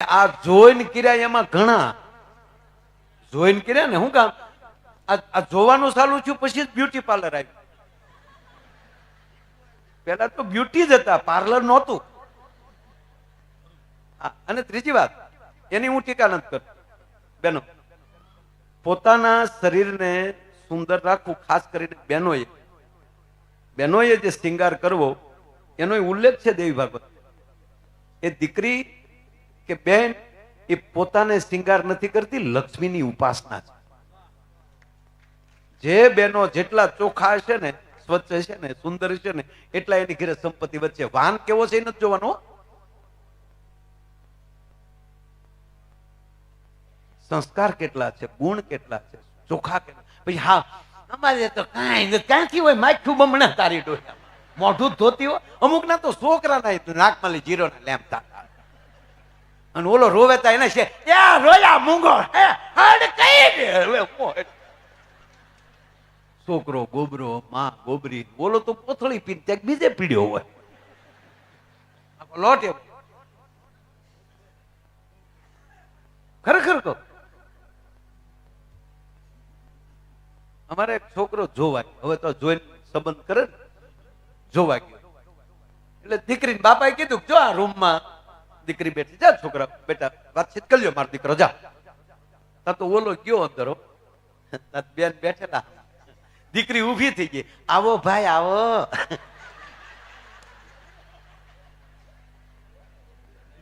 આ જોઈન કર્યા એમાં ઘણા જોઈન કર્યા ને હું કામ આ જોવાનું ચાલુ થયું પછી જ બ્યુટી પાર્લર આવ્યું. પેલા તો બ્યુટી જ હતા, પાર્લર નહોતું. અને ત્રીજી વાત એની હું ટીકા નથી કરતો બેનો, પોતાના શરીરને સુંદર રાખવું, ખાસ કરીને બહેનોએ જે શૃંગાર કરવો એનો ઉલ્લેખ છે દેવી ભાગવત. એ દીકરી કે બેન એ પોતાને શૃંગાર નથી કરતી, લક્ષ્મીની ઉપાસના છે. જે બહેનો જેટલા ચોખ્ખા હશે ને, સ્વચ્છ હશે ને, સુંદર હશે ને, એટલા એની ઘરે સંપત્તિ વચ્ચે. વાન કેવો છે એ નથી જોવાનો, સંસ્કાર કેટલા છે, ગુણ કેટલા છે, ચોખ્ખા કેટલા. પછી હા અમારે તો કાંઈ ક્યાંથી હોય, માખ્યું બમણા તારી ડોયા મોઢું ધોતી હોય. અમુક ના તો છોકરા ના નાકમાં જીરો ના લેમતા, અને ઓલો રોવેતા એને છે રોયા મૂંગો છોકરો ગોબરો, માં ગોબરી, ઓલો તો પોથળી પીને ત્યાં બીજે પીડ્યો હોય. લોટ એવો ખરેખર કહો. અમારે એક છોકરો જોવા ગયો, હવે તો જોઈને સંબંધ કરે ને, જોવા ગયો એટલે દીકરીને બાપાએ કીધું જો આ રૂમમાં દીકરી બેઠી, જા છોકરા બેટા વાતચીત કરજો, મારો દીકરો જા. તા તો ઓલો ગયો અંદર, બેન બેઠેલા, દીકરી ઊભી થઈ ગઈ, આવો ભાઈ આવો.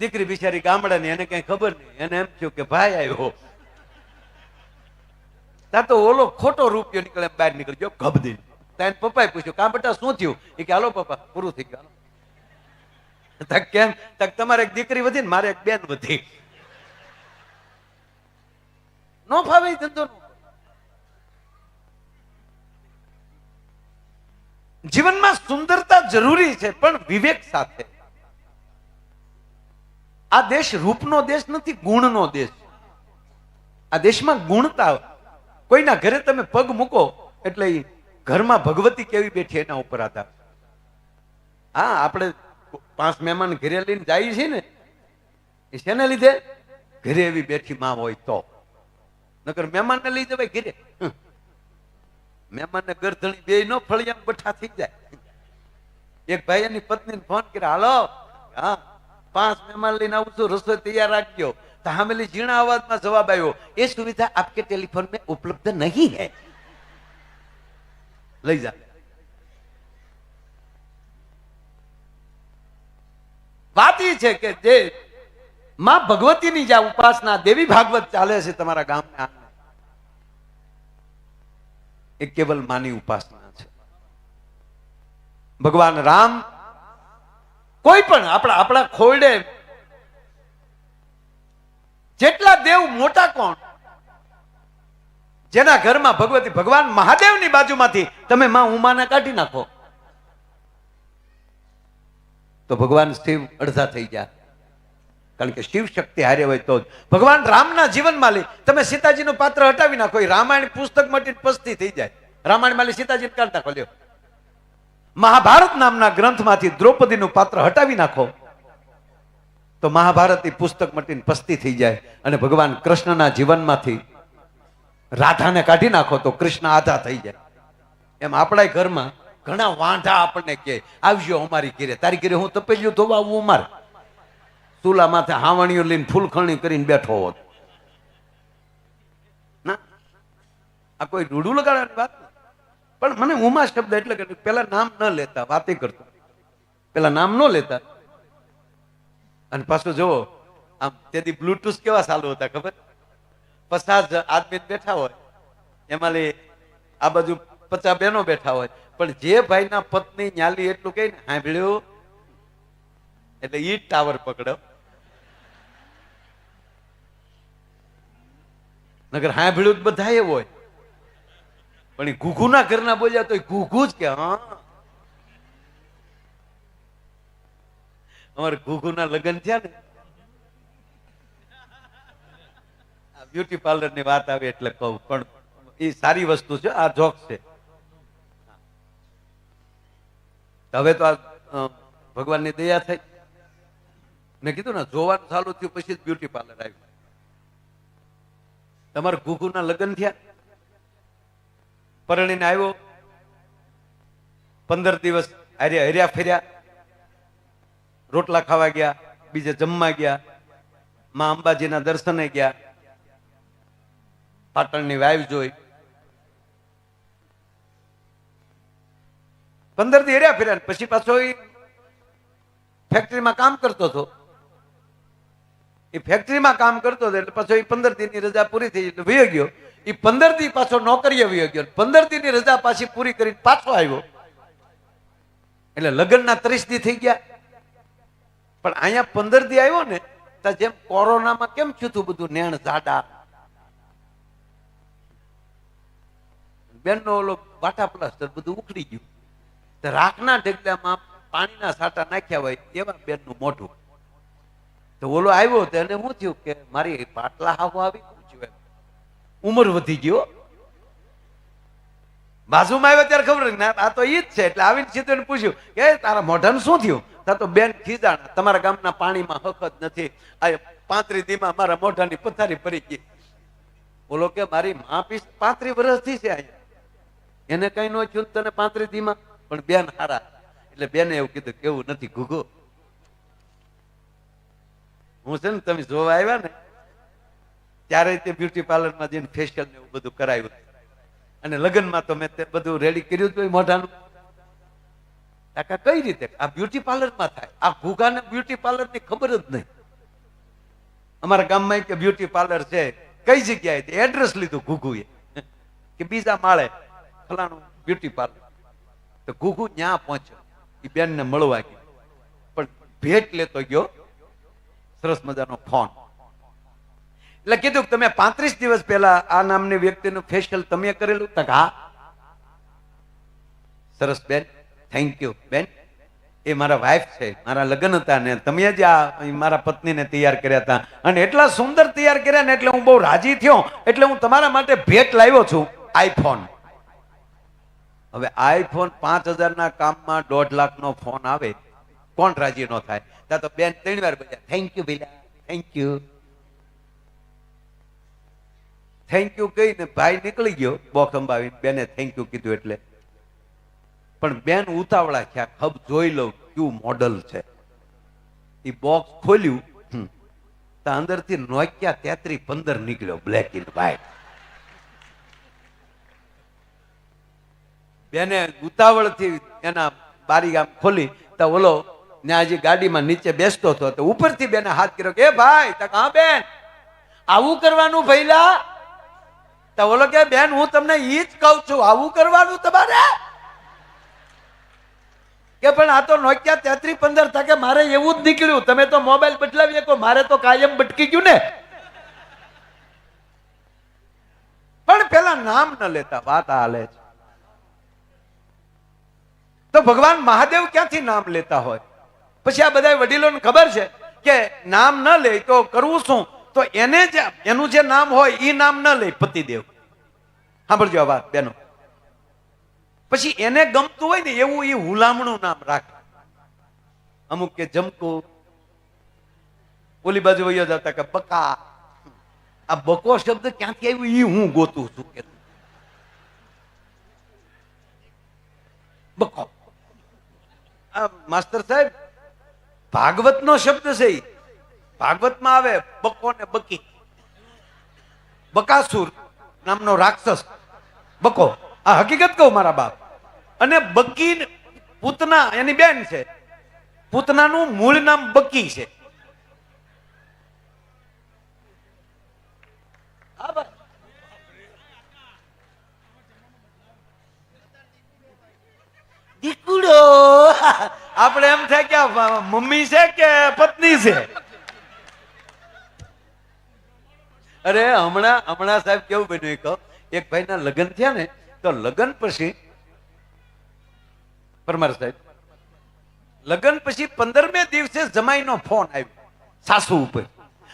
દીકરી બિચારી ગામડાની, એને કઈ ખબર નહીં, એને એમ થયું કે ભાઈ આવ્યો. ત્યાં તો ઓલો ખોટો રૂપિયો નીકળે, બહાર નીકળી ગયો ગબદી. ત્યાં પપ્પાએ પૂછ્યું કા બેટા શું થયું? એ કે હાલો પપ્પા પૂરું થઈ ગયું. કેમ? તમારે એક દીકરી વધી ને મારે એક બેન વધી. નો ફાવે ધંધો. જીવનમાં સુંદરતા જરૂરી છે, પણ વિવેક સાથે. આ દેશ રૂપનો દેશ નથી, ગુણનો દેશ. આ દેશમાં ગુણતા, કોઈના ઘરે તમે પગ મૂકો એટલે ઘરમાં ભગવતી કેવી બેઠી એના ઉપર આધાર. હા, આપણે 5 મહેમાન ઘરે લઈને જાય છે ને, એ શેને લીધે? ઘરે એવી બેઠી માં હોય તો. નકર મહેમાનને લઈ જવાય ઘરે, મહેમાનને ગરધણી બે નો ફળિયા બઠા થઈ જાય. એક ભાઈ એની પત્નીને ફોન કર્યો, હાલો હા 5 મહેમાન લઈને આવું છું, રસોઈ તૈયાર રાખજો. તો હામેલી ઝીણા અવાજમાં જવાબ આવ્યો, એ સુવિધા આપકે ટેલિફોન में उपलब्ध नहीं है, લઈ જા. વાત એ છે કે જે માં ભગવતીની જે ઉપાસના, દેવી ભાગવત ચાલે છે તમારા ગામમાં, એ કેવલ માની ઉપાસના છે. ભગવાન રામ કોઈ પણ આપણા ખોરડે જેટલા દેવ મોટા કોણ, જેના ઘરમાં ભગવતી, ભગવાન મહાદેવની બાજુમાંથી તમે માં ઉમાને કાઢી નાખો તો ભગવાન શિવ અડધા થઈ જાય. કારણ કે શિવ શક્તિ હારે હોય તો જ. ભગવાન રામના જીવનમાં લઈ તમે સીતાજીનું પાત્ર હટાવી નાખો, રામાયણ પુસ્તક મટીને પસ્તી થઈ જાય. રામાયણ માં સીતાજી કાઢતા ખોલ્યો. મહાભારત નામના ગ્રંથમાંથી દ્રૌપદીનું પાત્ર હટાવી નાખો તો મહાભારતી પુસ્તક મટીને પસ્તી થઈ જાય. અને ભગવાન કૃષ્ણના જીવનમાંથી રાધાને કાઢી નાખો તો કૃષ્ણ આધા થઈ જાય. એમ આપણા ઘરમાં ઘણા વાંઢા આપણને કહે આવજો અમારી ઘરે, તારી ઘરે હું તપેલિયું ધોવા આવું, અમારે ચૂલા માથે હાવણીઓ લઈને ફૂલખણી કરીને બેઠો હોત ના. આ કોઈ રૂડું લગાડવાની વાત. પણ મને ઉમા શબ્દ એટલે કે પેલા નામ ન લેતા, વાતે કરતો, પેલા નામ ન લેતા. અને પાછું જુઓ આમ તેથી બ્લુટૂથ કેવા ચાલુ હતા ખબર? 50 આદમી બેઠા હોય, એમાં આ બાજુ 50 બહેનો બેઠા હોય, પણ જે ભાઈના પત્ની ન્યાલી એટલું કઈ ને સાંભળ્યું એટલે ઈ ટાવર પકડો. નગર સાંભળ્યું બધા એ હોય, પણ એ ઘૂઘુના ઘરના બોલ્યા તો એ ઘૂઘુ જ કે હા. અમારે ઘૂઘુના લગ્ન થયા ને, બ્યુટી પાર્લર ની વાત આવે એટલે કહું, પણ એ સારી વસ્તુ છે, આ જોક છે. હવે તો આ ભગવાનની દયા થઈ, મેં કીધું ને જોવાનું ચાલુ થયું પછી જ બ્યુટી પાર્લર આવ્યું. તમારા ઘુઘુના લગ્ન થયા, પરણીને આવ્યો, 15 દિવસ હર્યા ફેર્યા, રોટલા ખાવા ગયા, બીજે જમવા ગયા, માં અંબાજીના દર્શને ગયા, પાટણની વાવ જોઈ, 15 દી હર્યા ફેર્યા. પછી પાછો ફેક્ટરીમાં કામ કરતો હતો. એ ફેક્ટરીમાં કામ કરતો હતો એટલે પાછો 15 દીની રજા પૂરી થઈ એટલે વયો ગયો. એ 15 દી પાછો નોકરીએ વયો ગયો. 15 દીની રજા પાછી પૂરી કરીને પાછો આવ્યો એટલે લગ્નના 30 દી થઈ ગયા. પણ અહીંયા 15 દી આવ્યો ને તો જેમ કોરોનામાં કેમ થયું હતું બધું નેણ જાડા, બેનનો ઓલો વાટા પ્લાસ્ટર બધું ઉખડી ગયું. તો રાખના ઢગલામાં પાણીના સાટા નાખ્યા હોય એવા બેનનું મોઢું. તો ઓલો આવ્યો તો એને શું થયું કે મારી પાટલા હાવ આવી ગયું, ઉંમર વધી ગયો. બાજુમાં આવ્યો ત્યારે ખબર ના આ તો ઈ જ છે એટલે આવીને સીધું પૂછ્યું કે તારા મોઢાનું શું થયું? તો બેન ખીજાણા, તમારા ગામના પાણીમાં હક જ નથી, આ 35 દીમાં મારા મોઢાની પથારી પડી ગઈ. બોલો કે મારી માં 35 વર્ષથી છે અહીંયા, એને કઈ ન થયું તને 35 દીમાં, પણ બેન હારા. એટલે બેને એવું કીધું કેવું નથી ઘુઘો, હું છે ને તમે જોવા આવ્યા ને ત્યારે તે બ્યુટી પાર્લરમાં જઈને ફેશિયલ ને એવું બધું કરાવ્યું, અને લગ્નમાં તો મેં તે બધું રેડી કર્યું હતું મોઢાનું. કાકા કઈ રીતે આ બ્યુટી પાર્લરમાં થાય? આ ઘુઘાને બ્યુટી પાર્લર ની ખબર જ નહીં. અમારા ગામમાં કે બ્યુટી પાર્લર છે, કઈ જગ્યાએ એડ્રેસ લીધું ઘુઘુએ કે બીજા માળે ફલાણું બ્યુટી પાર્લર. તો ઘુઘુ ત્યાં પહોંચ્યો, એ બેન ને મળવા ગયો, પણ ભેટ લેતો ગયો સરસ મજાનો ફોન. એટલે કીધું કે તમે 35 દિવસ પહેલા આ નામની વ્યક્તિનું ફેશિયલ તમે કરેલું? તક હા. સરસ બેન, થેન્ક યુ બેન, એ મારા વાઈફ છે, મારા લગ્ન હતા ને તમે જ આ મારા પત્નીને તૈયાર કર્યા હતા અને એટલા સુંદર તૈયાર કર્યા ને એટલે હું બહુ રાજી થયો, એટલે હું તમારા માટે ભેટ લાવ્યો છું આઈફોન. હવે આઈફોન 5000 ના કામમાં 1.5 લાખનો ફોન આવે, કોણ રાજી ન થાય? ત્યાં તો બેન 3 વાર બોલ્યા thank you Bela, thank you, thank you કહીને ભાઈ નીકળી ગયો બોક્સ અંબાવીને. બેને થેન્ક યુ કીધું એટલે, પણ બેન ઉતાવળા થયા, ખબ જોઈ લઉં કયું મોડલ છે. એ બોક્સ ખોલ્યું તો અંદરથી નોકિયા 3315 નીકળ્યો, બ્લેક એન્ડ વ્હાઈટ. બેને ઉતાવળથી એના બારી આમ ખોલી તો ઓલો ત્યાં હજી ગાડીમાં નીચે બેસતો હતો તો ઉપરથી બેને હાથ કર્યો કે ભાઈ તો હા બેન આવું કરવાનું ભઈલા? તો ઓલો કે બેન હું તમને ઈ જ કહું છું, આવું કરવાનું તમારે? કે પણ આ તો નોકિયા 3315 થાય કે મારે એવું જ નીકળ્યું, તમે તો મોબાઈલ બદલાવી શકો, મારે તો કાયમ ભટકી ગયું ને. પણ પેલા નામ ન લેતા વાત હાલે છે. તો ભગવાન મહાદેવ ક્યાંથી નામ લેતા હોય? પછી આ બધા વડીલોને ખબર છે કે નામ ન લે તો કરવું શું? તો એને જે એનું જે નામ હોય એ નામ ન લે, પતિદેવ. સાંભળજો આ વાત બેનો. પછી એને ગમતું હોય ને એવું એ હુલામણું નામ રાખે. અમુક કે જમકુ, ઓલી બાજુ વયો જતા કે બકા. આ બકો શબ્દ ક્યાંથી આવ્યું એ હું ગોતું છું કે બકો. આ માસ્ટર સાહેબ ભાગવત નો શબ્દ છે, ભાગવતમાં આવે બકો ને બકી. બકાસુર નામનો રાક્ષસ બકો, આ હકીકત કહું મારા બાપ. અને બકી પૂતના એની બેન છે, પૂતનાનું મૂળ નામ બકી છે. દીકુડો આપણે એમ થાય કે મમ્મી છે કે પત્ની છે. અરે હમણાં સાહેબ કેવું બન્યું, એક ભાઈના લગ્ન થયા ને તો લગ્ન પછી પરમાર સાહેબ લગ્ન પછી 15મે દિવસે જમાઈનો ફોન આવ્યો સાસુ ઉપર.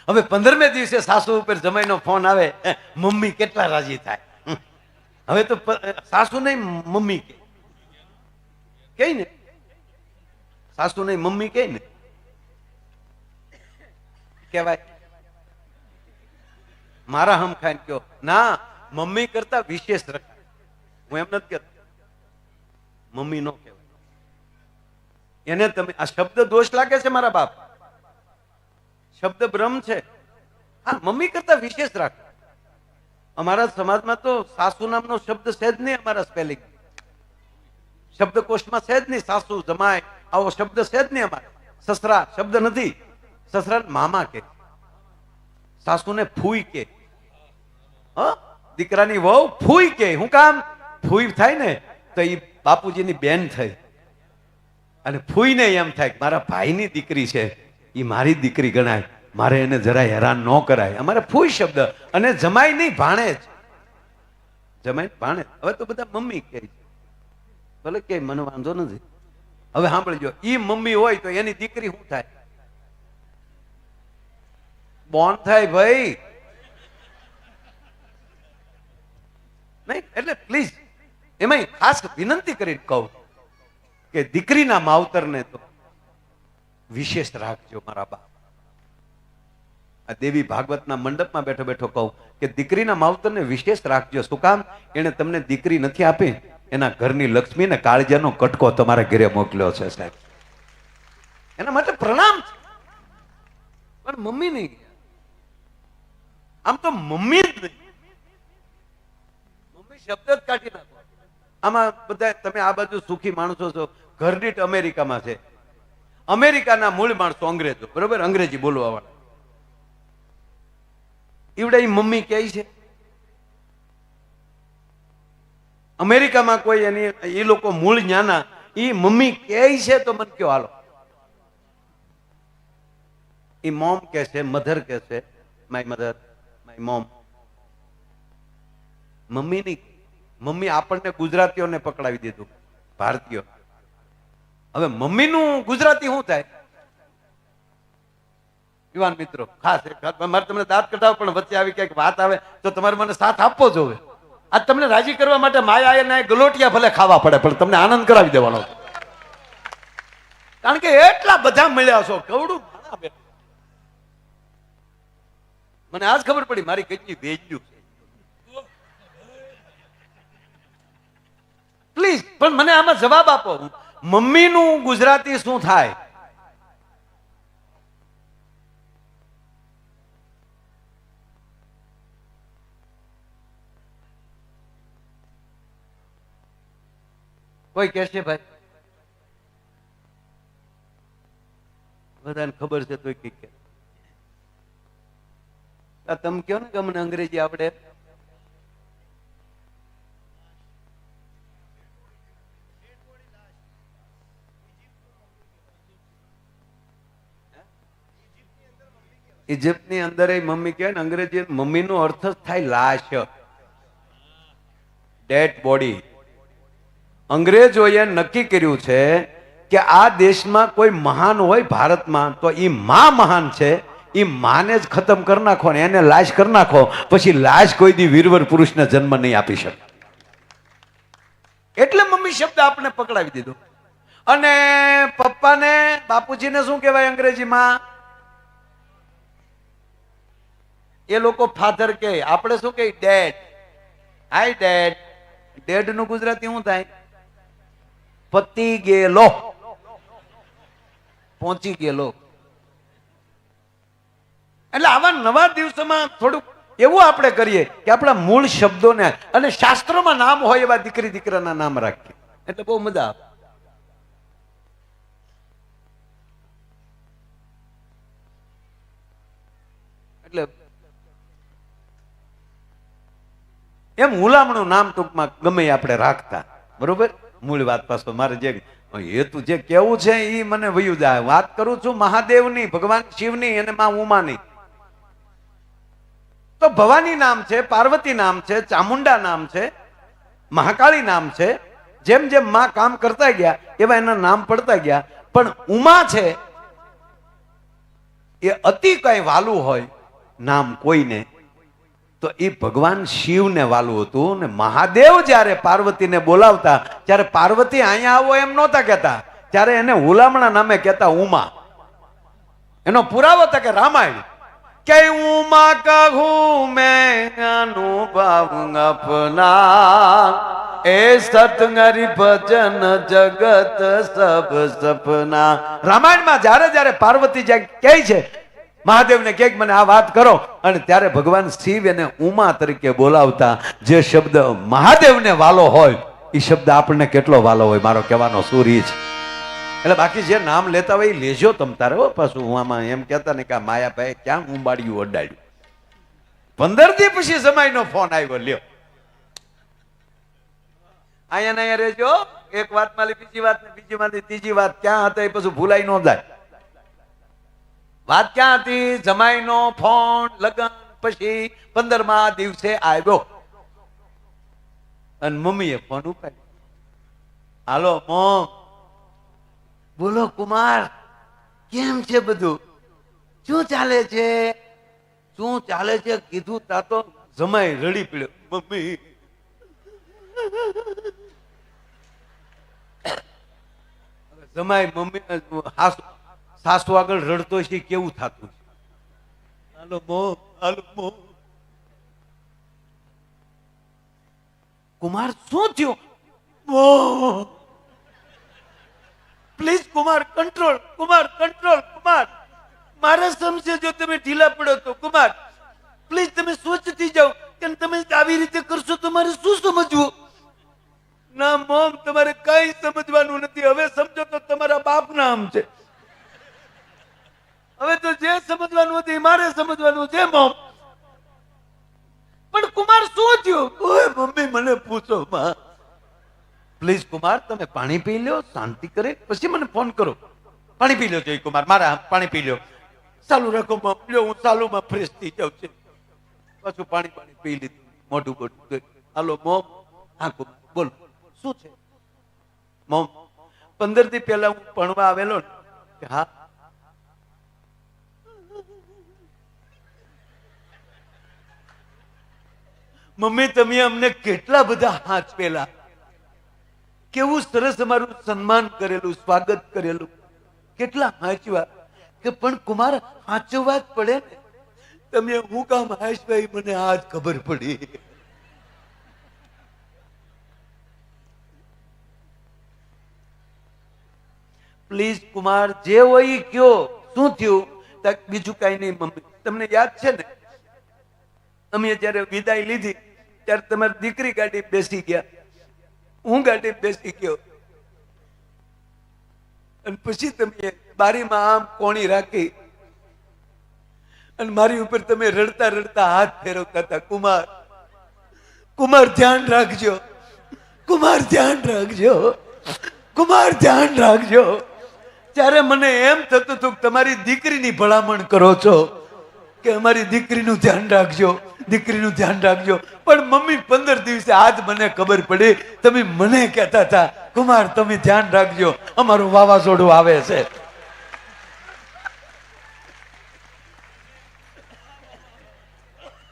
હવે 15મે દિવસે સાસુ ઉપર જમાઈનો ફોન આવે, મમ્મી કેટલા રાજી થાય. હવે તો સાસુ નહીં મમ્મી કે ને, સાસુ નહીં મમ્મી કે ને. કહેવાય? મારા હમ ખાઈને કયો ના, મમ્મી કરતા વિશેષ રખાય. હું એમ નથી કહેતો મમ્મી નો કહેવાય. એને તમે આ શબ્દ દોષ લાગે છે મારા બાપ? શબ્દ બ્રહ્મ છે. હા, મમ્મી કરતા વિશેષ રાખ. અમારા સમાજમાં તો સાસુ નામનો શબ્દ છે જ નહીં. અમારા સ્પેલિંગ શબ્દકોશમાં છે જ નહીં. સાસુ, જમાય આવો શબ્દ છે જ નહીં. અમારે સસરા શબ્દ નથી. સસરા મામા કે, સાસુને ફૂઈ કે, દીકરાની વહુ ફૂઈ કે. હું કામ? ફૂઈ થાય ને તો એ બાપુજીની બેન થઈ, અને ફૂઈને એમ થાય કે મારા ભાઈની દીકરી છે, એ મારી દીકરી ગણાય, મારે એને જરા હેરાન ન કરાય. અમારે ફૂઈ શબ્દ. અને જમાઈ નહીં, ભાણેજ. જમાઈ ભાણેજ. હવે તો બધા મમ્મી કહે છે. ભલે કે મને વાંધો નથી. હવે સાંભળજો, ઈ મમ્મી હોય તો એની દીકરી શું થાય? બોન થાય ભાઈ. નહીં એટલે પ્લીઝ એમાં ખાસ વિનંતી કરીને કહું કે દીકરીના માવતરને તો વિશેષ રાખજો મારા બાપ. આ દેવી ભાગવતના મંડપમાં બેઠો બેઠો કહું કે દીકરીના માવતરને વિશેષ રાખજો. શું કામ? એને તમને દીકરી નથી આપી, એના ઘરની લક્ષ્મી ને કાળજાનો કટકો તમારા ઘરે મોકલ્યો છે સાહેબ. એના માટે પ્રણામ છે. પણ મમ્મી નહીં. આમ તો મમ્મી જ નહીં, મમ્મી શબ્દ જ કાઢી નાખો. આમાં બધા તમે આ બાજુ સુખી માણસો છો, ઘર દીઠ અમેરિકામાં છે. અમેરિકાના મૂળ માણસો અંગ્રેજો, બરોબર, અંગ્રેજી બોલવા વાળા. ઈવડે મમ્મી કહે છે. અમેરિકામાં કોઈ એની એ લોકો મૂળ ન્યાના ઈ મમ્મી કહે છે તો મને કયો હાલો. ઈ મોમ કે છે, મધર કે છે, my mother, my mom. Mummy ની. મમ્મી આપણને ગુજરાતીઓને પકડાવી દીધું, ભારતીયો. હવે મમ્મીનું ગુજરાતી શું થાય? યુવાન મિત્રો ખાસ મારે તમને દાંત કઢાવ, પણ વચ્ચે આવી ક્યાંક વાત આવે તો તમારે મને સાથ આપવો જોવે. આજ તમને રાજી કરવા માટે માયા ના ગલોટિયા ભલે ખાવા પડે, પણ તમને આનંદ કરાવી દેવાનો. કારણ કે એટલા બધા મળ્યા છો. કવડું મને આજ ખબર પડી મારી કેટલી વેલ્યુ છે. પ્લીઝ પણ મને આમાં જવાબ આપો. મમ્મીનું ગુજરાતી શું થાય? કોઈ કહેશે ભાઈ? બધાને ખબર છે તો કઈ કે તમે કહો ને કે અમને અંગ્રેજી આવડે. ઇજિપ્તની અંદર મમ્મી કહે ને અંગ્રેજી. મમ્મી નો અર્થ જ થાય લાશ, ડેડ બોડી. અંગ્રેજોએ નક્કી કર્યું છે કે આ દેશમાં કોઈ મહાન હોય ભારતમાં તો એ માં મહાન છે. એ માને જ ખતમ કરી નાખો ને એને લાશ કરી નાખો, પછી લાશ કોઈ દી વીરવર પુરુષને જન્મ નહીં આપી શકે. એટલે મમ્મી શબ્દ આપણે પકડાવી દીધો. અને પપ્પાને, બાપુજીને શું કહેવાય અંગ્રેજીમાં? એ લોકો ફાધર કહે, આપણે શું કહે? ડેડ. હાય ડેડ. ડેડ નું ગુજરાતી શું થાય? પતી ગયેલો, પહોંચી ગયેલો. એટલે આવા નવા દિવસોમાં થોડુંક એવું આપણે કરીએ કે આપણા મૂળ શબ્દોને, અને શાસ્ત્રોમાં નામ હોય એવા દીકરી દીકરાના નામ રાખીએ, એટલે બહુ મજા આવે. એટલે એમ હુલામણું નામ ટૂંકમાં ગમે આપણે રાખતા, બરોબર. મૂળ વાત પાછો મારે જે હેતુ જે કેવું છે એ મને વયું જાય. વાત કરું છું મહાદેવની, ભગવાન શિવની અને માં ઉમાની. તો ભવાની નામ છે, પાર્વતી નામ છે, ચામુંડા નામ છે, મહાકાળી નામ છે. જેમ જેમ માં કામ કરતા ગયા એવા એના નામ પડતા ગયા. પણ ઉમા છે એ અતિ કઈ વાલું હોય નામ કોઈને તો એ ભગવાન શિવને વાલું હતું. ને મહાદેવ જ્યારે પાર્વતીને બોલાવતા ત્યારે પાર્વતી અહીંયા આવો એમ નહોતા કહેતા, ત્યારે એને હુલામણા નામે કહેતા ઉમા. એનો પુરાવો હતા કે રામાયણ. કે ઉમા કહું મેં અનુભવ अपना ए सतंगरी भजन जगत सब सपना। રામાયણમાં જ્યારે જ્યારે પાર્વતી કહે છે મહાદેવને કે મને આ વાત કરો, અને ત્યારે ભગવાન શિવ એને ઉમા તરીકે બોલાવતા જે શબ્દ મહાદેવને વાલો હોય એ શબ્દ આપણને કેટલો વાલો હોય, મારો કહેવાનો સૂર્ય છે. એટલે બાકી જે નામ લેતા હોય એ લેજો તમ તારે. હો પાછું હું આમાં એમ કહેતા ને કે માયાભાઈ ક્યાં ઉંબાડ્યું ઓડાડ્યું. 15 દી પછી જમાઈનો ફોન આવ્યો, લ્યો અહીંયા ને અહીંયા રહેજો. એક વાત માં બીજી વાત ને બીજી માંથી ત્રીજી વાત ક્યાં હતા એ પછી ભૂલાઈ ન જાય. વાત ક્યાં હતી? જમાઈનો ફોન લગન પછી 15મા દિવસે આવ્યો અને મમ્મીએ ફોન ઉપાડ્યો. હાલો મોમ, બોલો કુમાર, કેમ છે બધું? શું ચાલે છે? શું ચાલે છે કીધું તા તો જમાઈ રડી પડ્યો. મમ્મી જમાઈ મમ્મી સાસુ આગળ રડતો છે કેવું થતું છે? હાલો મોમ, હાલો મોમ. કુમાર શું થયું? Mom please Kumar control, Kumar control. Kumar મારા સમજે જો તમે ઢીલા પડો તો કુમાર પ્લીઝ તમે સ્વચ્છ થઈ જાઓ. કે તમે આવી રીતે કરશો તો મારે શું સમજવું? ના મોમ, તમારે કઈ સમજવાનું નથી. હવે સમજો તો તમારા બાપ ના આમ છે. હવે તો જે સમજવાનું હતું એ મારે સમજવાનું છે મોમ. પણ કુમાર શું થયું? ઓય મમ્મી મને પૂછો માં. પ્લીઝ કુમાર તમે પાણી પી લો, શાંતિ કરે પછી મને ફોન કરો. પાણી પી લો જોઈએ કુમાર, મારા પાણી પી લો. ચાલુ રાખો માં, લ્યો હું ચાલુમાં ફ્રેશ થઈ જાઉં છે. પાછું પાણી પી લીધું, મોઢું મોઢું. હાલો મોમ. હા કુમાર બોલો શું છે? મોમ 15 દી પહેલા હું ભણવા આવેલો ને. હા મમ્મી તમે અમને કેટલા બધા હાંચવેલા, કેવું સરસ અમારું સન્માન કરેલું, સ્વાગત કરેલું, કેટલા હાંચવા. કે પણ કુમાર હાંચવા જ પડે ને. તમે હું કામ હાંચવા મને આજ ખબર પડી. પ્લીઝ કુમાર જે હોય કયો, શું થયું? બીજું કઈ નહીં મમ્મી. તમને યાદ છે ને અમે જયારે વિદાય લીધી ત્યારે તમારી દીકરી ગાડી બેસી ગયા, હું ગાડી બેસી ગયો, અને પછી તમે બારીમાં આમ કોણી રાખી અને મારી ઉપર તમે રડતા રડતા હાથ ફેરવતા હતા. કુમાર, કુમાર ધ્યાન રાખજો, કુમાર ધ્યાન રાખજો, કુમાર ધ્યાન રાખજો. ત્યારે મને એમ થતું હતું કે તમારી દીકરીની ભલામણ કરો છો કે અમારી દીકરીનું ધ્યાન રાખજો, દીકરીનું ધ્યાન રાખજો. પણ મમ્મી 15 દિવસે આજ મને ખબર પડી તમે મને કહેતા હતા કુમાર તમે ધ્યાન રાખજો, અમારું વાવાઝોડું આવે છે.